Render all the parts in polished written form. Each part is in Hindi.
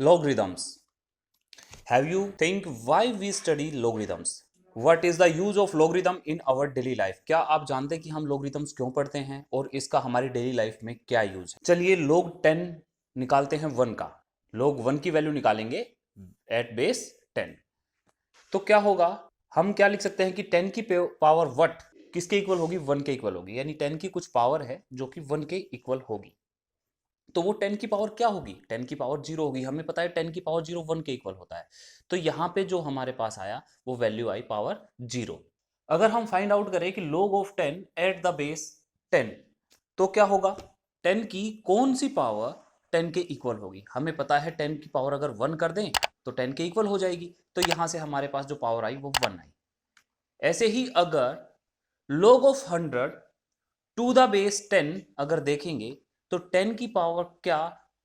Logarithms. Have you think why we study logarithms? What is the use of logarithm in our daily life? क्या आप जानते हैं कि हम logarithms क्यों पढ़ते हैं और इसका हमारी डेली लाइफ में क्या यूज है? चलिए log 10 निकालते हैं 1 का। log 1 की वैल्यू निकालेंगे एट बेस 10। तो क्या होगा, हम क्या लिख सकते हैं कि 10 की पावर वट किसके इक्वल होगी? 1 के इक्वल होगी। यानी 10 की कुछ पावर है जो कि 1 के इक्वल होगी। तो वो 10 की पावर क्या होगी? 10 की पावर 0 होगी। हमें पता है 10 की पावर 0 1 के इक्वल होता है। तो यहां पे जो हमारे पास आया वो वैल्यू आई पावर 0। अगर हम फाइंड आउट करें कि log of 10 at the base 10, तो क्या होगा? 10 की कौन सी पावर 10 के इक्वल होगी? हमें पता है 10 की पावर अगर 1 कर दें तो 10 के इक्वल हो जाएगी। तो यहां से हमारे पास जो पावर आई वो 1 आई। ऐसे ही अगर log of 100 to the base 10 अगर देखेंगे तो 10 की पावर क्या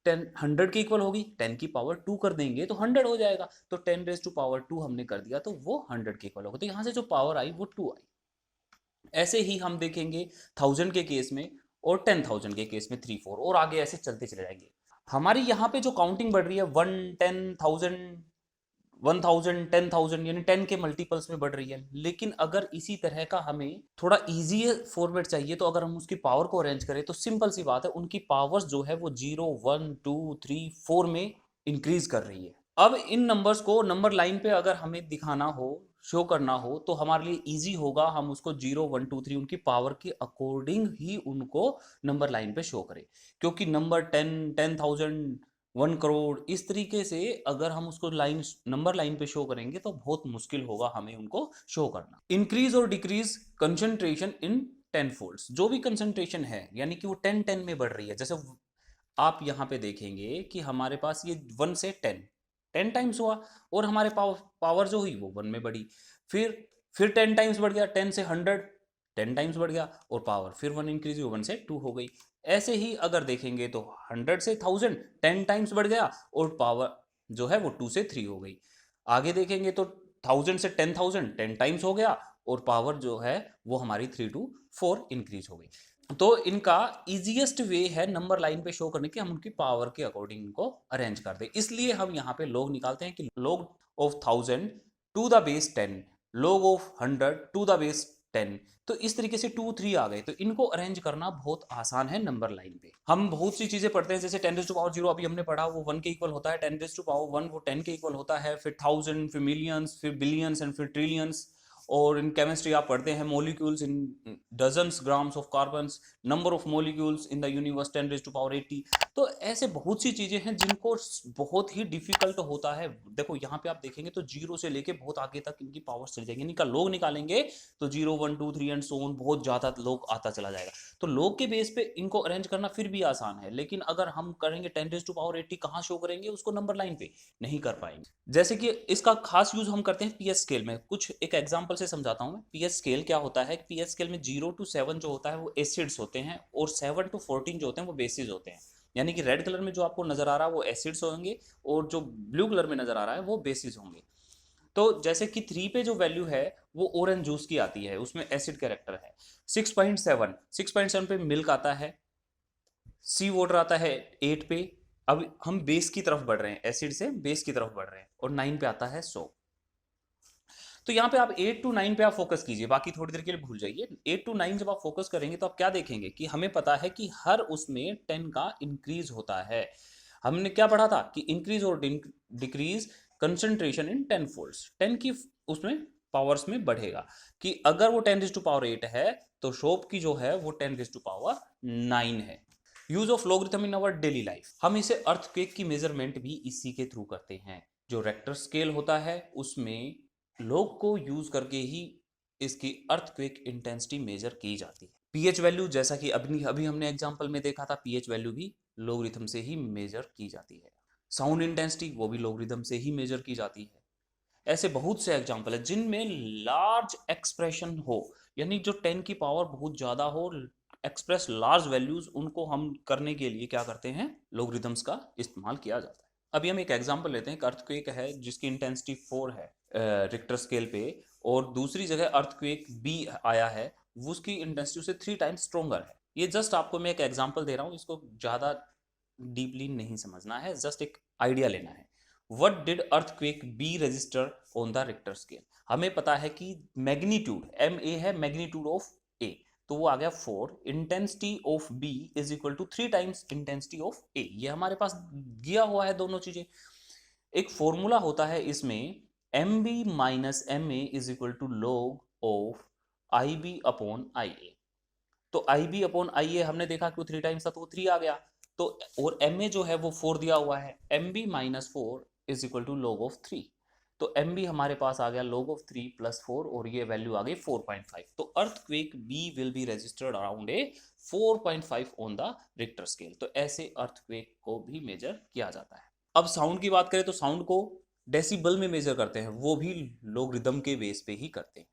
10 100 के इक्वल होगी? 10 की पावर 2 कर देंगे तो 100 हो जाएगा। तो 10 रेज टू पावर 2 हमने कर दिया तो वो 100 के इक्वल होगा। तो यहां से जो पावर आई वो 2 आई। ऐसे ही हम देखेंगे 1000 के केस में और 10,000 के केस में 3 4 और आगे ऐसे चलते चले जाएंगे। हमारी यहाँ पे जो काउंटिंग बढ़ रही है 1 10,000 1000 10,000 यानी 10 के मल्टीपल्स में बढ़ रही है। लेकिन अगर इसी तरह का हमें थोड़ा इजी फॉर्मेट चाहिए तो अगर हम उसकी पावर को अरेंज करें तो सिंपल सी बात है, उनकी पावर्स जो है वो 0 1 2 3 4 में इंक्रीज कर रही है। अब इन नंबर्स को नंबर लाइन पे अगर हमें दिखाना हो, शो करना हो, तो हमारे लिए इजी होगा हम उसको 0 1 2 3 उनकी पावर के अकॉर्डिंग ही उनको नंबर लाइन पे शो करें। क्योंकि नंबर 10 10,000 1 करोड़ इस तरीके से अगर हम उसको लाइन नंबर लाइन पे शो करेंगे तो बहुत मुश्किल होगा हमें उनको शो करना। इंक्रीज और डिक्रीज कंसंट्रेशन इन 10 फोल्ड्स, जो भी कंसंट्रेशन है यानी कि वो 10 10 में बढ़ रही है। जैसे आप यहाँ पे देखेंगे कि हमारे पास ये 1 से 10 टाइम्स हुआ और हमारे पावर जो हुई वो 1 में बढ़ी। फिर 10 टाइम्स बढ़ गया, 10 से 100 10 टाइम्स बढ़ गया और पावर फिर 1 इंक्रीज हुई, 1 से 2 हो गई। ऐसे ही अगर देखेंगे तो 100 से 1000 10 टाइम्स बढ़ गया और पावर जो है वो 2 से 3 हो गई। आगे देखेंगे तो 1000 से 10,000 10 टाइम्स हो गया और पावर जो है वो हमारी 3 to 4 इंक्रीज हो गई। तो इनका इजीएस्ट वे है नंबर लाइन पे शो करने के, हम उनकी पावर के अकॉर्डिंग इनको अरेंज कर दें। इसलिए हम यहाँ पे log निकालते हैं कि log of 1000 to the base 10, log of 100 to the base 10। तो इस तरीके से 2 3 आ गए। तो इनको अरेंज करना बहुत आसान है नंबर लाइन पे। हम बहुत सी चीजें पढ़ते हैं, जैसे 10 रेज़ टू पावर 0 अभी हमने पढ़ा, वो 1 के इक्वल होता है। 10 रेज़ टू पावर 1 वो 10 के इक्वल होता है। फिर 1000, फिर मिलियंस, फिर बिलियंस एंड फिर ट्रिलियंस। और इन केमिस्ट्री आप पढ़ते हैं molecules in dozens grams of carbons, number of molecules in the universe 10 raise to power 80। तो ऐसे बहुत सी चीजें हैं जिनको बहुत ही डिफिकल्ट होता है। देखो यहाँ पे आप देखेंगे तो 0 से लेके बहुत आगे तक इनकी पावर्स चली जाएंगी। इनका लोग निकालेंगे तो 0 1 2 3 एंड सो ऑन बहुत ज्यादा लोग आता चला जाएगा। तो लोग के बेस पे इनको अरेंज करना फिर भी आसान है। लेकिन अगर हम करेंगे 10 रेज़ टू पावर 80 कहाँ शो करेंगे उसको? नंबर लाइन पे नहीं कर पाएंगे। जैसे कि इसका खास यूज हम करते हैं पीएच स्केल में। कुछ एक एग्जांपल से समझाता हूं मैं। पीएच स्केल क्या होता है? पीएच स्केल में 0 to 7 जो होता है वो एसिड्स होते हैं और 7 to 14 जो होते हैं वो बेसिस होते हैं। यानी कि रेड कलर में जो आपको नजर आ रहा है वो एसिड्स होंगे और जो ब्लू कलर में नजर आ रहा है वो बेसिस होंगे। तो जैसे कि 3 पे जो वैल्यू है वो ऑरेंज जूस की आती है, उसमें एसिड कैरेक्टर है। 6.7 पे मिल्क आता है। सी वाटर आता है 8 पे। अब हम बेस की तरफ बढ़ रहे हैं, एसिड से बेस की तरफ बढ़ रहे हैं और 9 पे आता है सोप। तो यहाँ पे आप 8 to 9 पे आप फोकस कीजिए, बाकी थोड़ी देर के लिए भूल जाइए। 8 to 9 जब आप फोकस करेंगे तो आप क्या देखेंगे कि हमें पता है कि हर उसमें 10 का इंक्रीज होता है। हमने क्या पढ़ा था कि इंक्रीज और डिक्रीज कंसंट्रेशन इन 10 फोल्ड्स, 10 की उसमें पावर्स में बढ़ेगा। कि अगर वो 10 टू पावर 8 है तो शोप की जो है वो 10 टू पावर 9 है। Use of logarithm in our daily life, हम इसे अर्थक्वेक की मेजरमेंट भी इसी के थ्रू करते हैं। जो रेक्टर स्केल होता है उसमें लोग को यूज करके ही इसकी अर्थक्वेक इंटेंसिटी मेजर की जाती है। पीएच वैल्यू, जैसा कि अभी अभी हमने एग्जांपल में देखा था, पीएच वैल्यू भी लॉगरिथम से ही मेजर की जाती है। साउंड इंटेंसिटी वो भी लॉगरिथम से ही मेजर की जाती है। ऐसे बहुत से एग्जांपल है जिनमें लार्ज एक्सप्रेशन हो, यानी जो 10 की पावर बहुत ज्यादा हो, एक्सप्रेस लार्ज वैल्यूज, उनको हम करने के लिए क्या करते हैं? लॉगरिथम्स का इस्तेमाल किया जाता है। अभी हम एक एग्जांपल लेते हैं। एक अर्थक्वेक है जिसकी इंटेंसिटी 4 है रिक्टर स्केल पे, और दूसरी जगह अर्थक्वेक बी आया है, वो उसकी इंटेंसिटी से 3 टाइम्स स्ट्रोंगर है। ये जस्ट आपको मैं एक एग्जांपल दे रहा हूँ, इसको ज्यादा डीपली नहीं समझना है, जस्ट एक आइडिया लेना है। What did earthquake B register on the Richter scale? हमें पता है कि मैग्नीट्यूड एम ए है, मैग्नीट्यूड ऑफ ए, तो वो आ गया 4, intensity of B is equal to 3 times intensity of A. ये हमारे पास दिया हुआ है दोनों चीजें। एक फॉर्मूला होता है इसमें, M B minus M A is equal to log of I B upon I A. तो आई बी अपॉन आई ए हमने देखा कि वो 3 टाइम्स था तो वो 3 आ गया। तो और एम ए जो है वो 4 दिया हुआ है, M B minus 4 is equal to log of 3। तो एम बी हमारे पास आ गया लॉग ऑफ 3 प्लस 4, और ये वैल्यू आ गई 4.5। तो earthquake B will be registered around a 4.5 on the Richter scale. तो ऐसे अर्थक्वेक को भी मेजर किया जाता है। अब साउंड की बात करें तो साउंड को डेसिबल में मेजर करते हैं, वो भी लोगरिथम के बेस पे ही करते हैं।